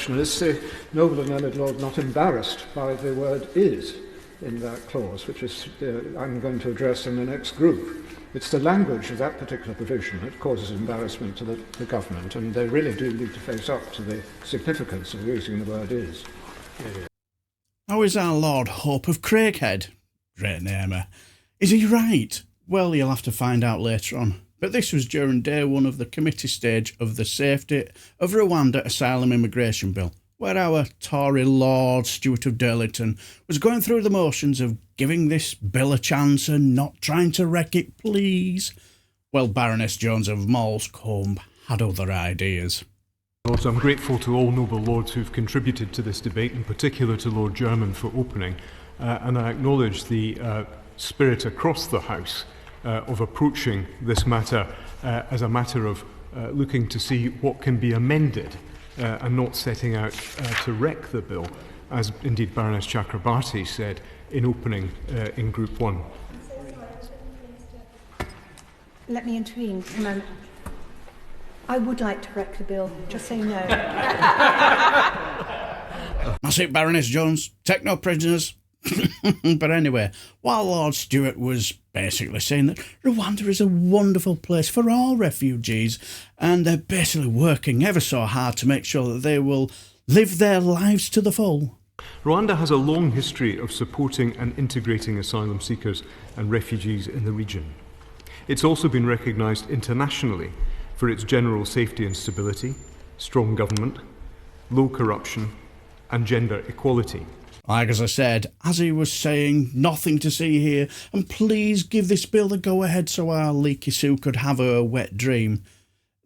question. Is the noble and learned Lord not embarrassed by the word is in that clause, which is I'm going to address in the next group? It's the language of that particular provision that causes embarrassment to the government, and they really do need to face up to the significance of using the word is. How is our Lord Hope of Craighead? Great namer. Is he right? Well, you'll have to find out later on. But this was during day one of the committee stage of the Safety of Rwanda Asylum Immigration Bill, where our Tory Lord Stewart of Durlington was going through the motions of giving this bill a chance and not trying to wreck it, please. Well, Baroness Jones of Malscombe had other ideas. Lords, I'm grateful to all noble lords who've contributed to this debate, in particular to Lord Jermyn for opening, and I acknowledge the spirit across the House of approaching this matter as a matter of looking to see what can be amended and not setting out to wreck the bill, as indeed Baroness Chakrabarty said in opening in Group 1. Let me intervene for a moment. I would like to wreck the bill, just so you know. That's it, Baroness Jones. Take no prisoners. But anyway, while Lord Stewart was basically saying that Rwanda is a wonderful place for all refugees, and they're basically working ever so hard to make sure that they will live their lives to the full. Rwanda has a long history of supporting and integrating asylum seekers and refugees in the region. It's also been recognised internationally for its general safety and stability, strong government, low corruption, and gender equality. Like as I said, as he was saying, nothing to see here, and please give this bill the go-ahead so our Leaky Sue could have her wet dream.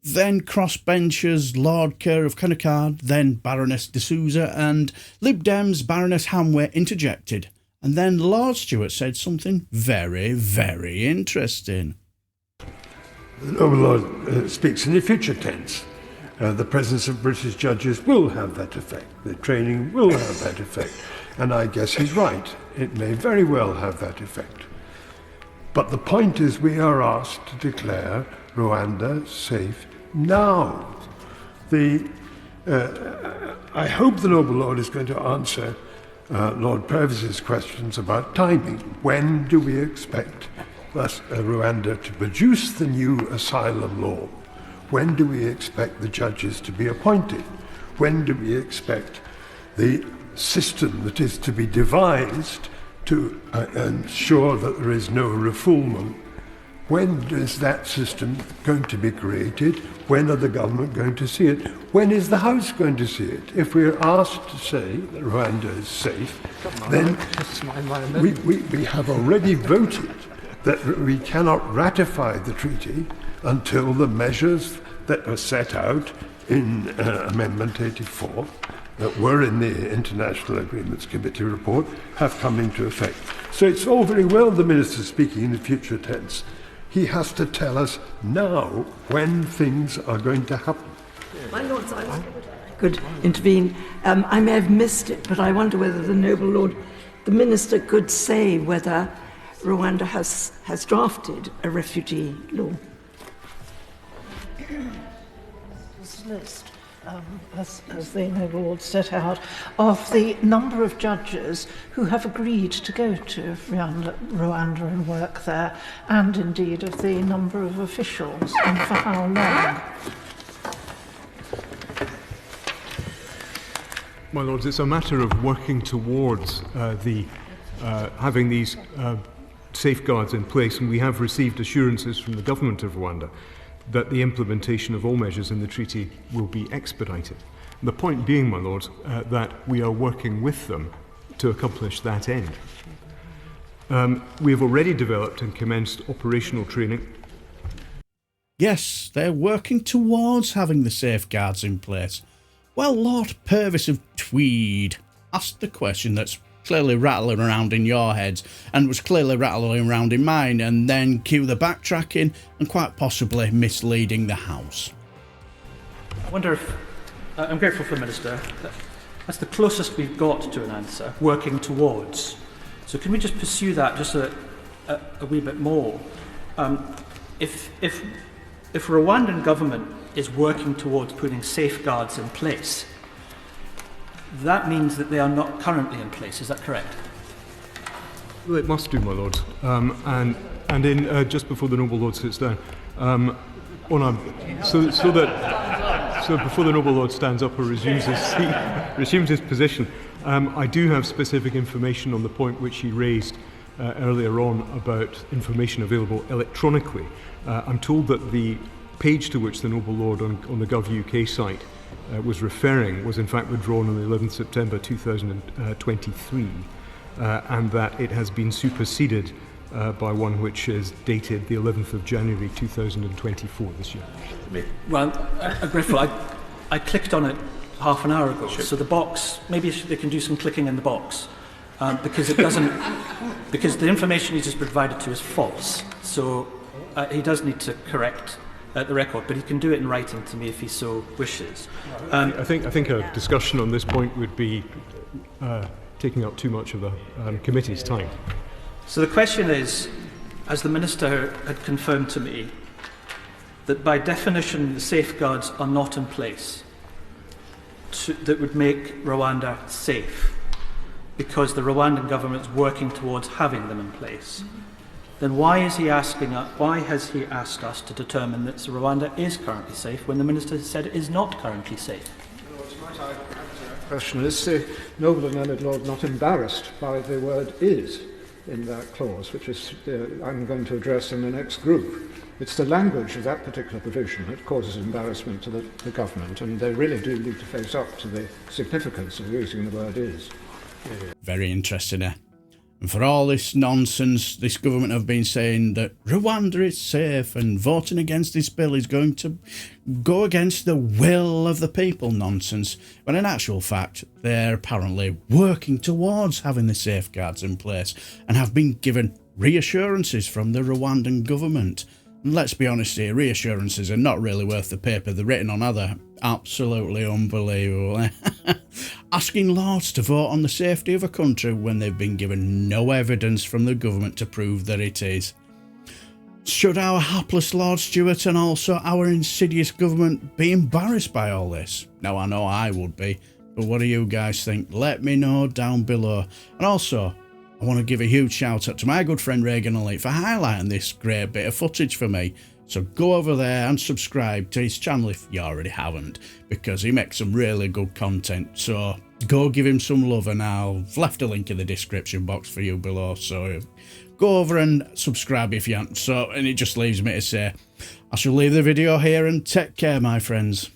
Then crossbenchers Lord Kerr of Cunnicard, then Baroness de Souza, and Lib Dems Baroness Hamway interjected, and then Lord Stewart said something very, very interesting. The noble Lord speaks in the future tense. The presence of British judges will have that effect. The training will have that effect. And I guess he's right. It may very well have that effect. But the point is we are asked to declare Rwanda safe now. I hope the noble Lord is going to answer Lord Purvis's questions about timing. When do we expect Rwanda to produce the new asylum law? When do we expect the judges to be appointed? When do we expect the system that is to be devised to ensure that there is no refoulement? When is that system going to be created? When are the government going to see it? When is the House going to see it? If we are asked to say that Rwanda is safe, then we have already voted that we cannot ratify the treaty until the measures that were set out in Amendment 84 that were in the International Agreements Committee report have come into effect. So it's all very well the Minister speaking in the future tense. He has to tell us now when things are going to happen. My Lords, I could intervene. I may have missed it, but I wonder whether the noble Lord, the Minister, could say whether Rwanda has drafted a refugee law. This list, as the noble Lord set out, of the number of judges who have agreed to go to Rwanda and work there, and indeed of the number of officials and for how long. My Lords, it's a matter of working towards having these safeguards in place, and we have received assurances from the government of Rwanda that the implementation of all measures in the treaty will be expedited. And the point being, my Lords, that we are working with them to accomplish that end. We have already developed and commenced operational training. Yes, they're working towards having the safeguards in place. Well, Lord Purvis of Tweed asked the question that's clearly rattling around in your heads and was clearly rattling around in mine, and then cue the backtracking and quite possibly misleading the House. I wonder if, I'm grateful for the Minister, that's the closest we've got to an answer, working towards. So can we just pursue that just a wee bit more? If Rwandan government is working towards putting safeguards in place, that means that they are not currently in place. Is that correct? Well, it must do, my lords. And in just before the noble lord sits down, so before the noble lord stands up or resumes his seat, resumes his position, I do have specific information on the point which he raised earlier on about information available electronically. I'm told that the page to which the noble lord on the Gov UK site was referring was in fact withdrawn on the 11th September 2023, and that it has been superseded by one which is dated the 11th of January 2024 this year. Well, I'm grateful. I clicked on it half an hour ago, so the box, maybe they can do some clicking in the box, because it doesn't, because the information he just provided to is false. So he does need to correct the record, but he can do it in writing to me if he so wishes. I think a discussion on this point would be taking up too much of the committee's time. So the question is, as the Minister had confirmed to me, that by definition the safeguards are not in place that would make Rwanda safe, because the Rwandan government is working towards having them in place. Then why has he asked us to determine that Rwanda is currently safe when the Minister has said it is not currently safe? Question is the noble and learned lord not embarrassed by the word is in that clause, which is I'm going to address in the next group. It's the language of that particular provision that causes embarrassment to the government, and they really do need to face up to the significance of using the word is. Very interesting, eh? And for all this nonsense, this government have been saying that Rwanda is safe and voting against this bill is going to go against the will of the people nonsense, when in actual fact they're apparently working towards having the safeguards in place and have been given reassurances from the Rwandan government. And let's be honest here, reassurances are not really worth the paper they're written on, are they? Absolutely unbelievable. Asking lords to vote on the safety of a country when they've been given no evidence from the government to prove that it is. Should our hapless Lord Stewart and also our insidious government be embarrassed by all this? Now, I know I would be, but what do you guys think? Let me know down below. And also, I want to give a huge shout out to my good friend REGANELITE for highlighting this great bit of footage for me. So go over there and subscribe to his channel if you already haven't, because he makes some really good content. So go give him some love, and I've left a link in the description box for you below. So go over and subscribe if you haven't. And it just leaves me to say, I shall leave the video here and take care, my friends.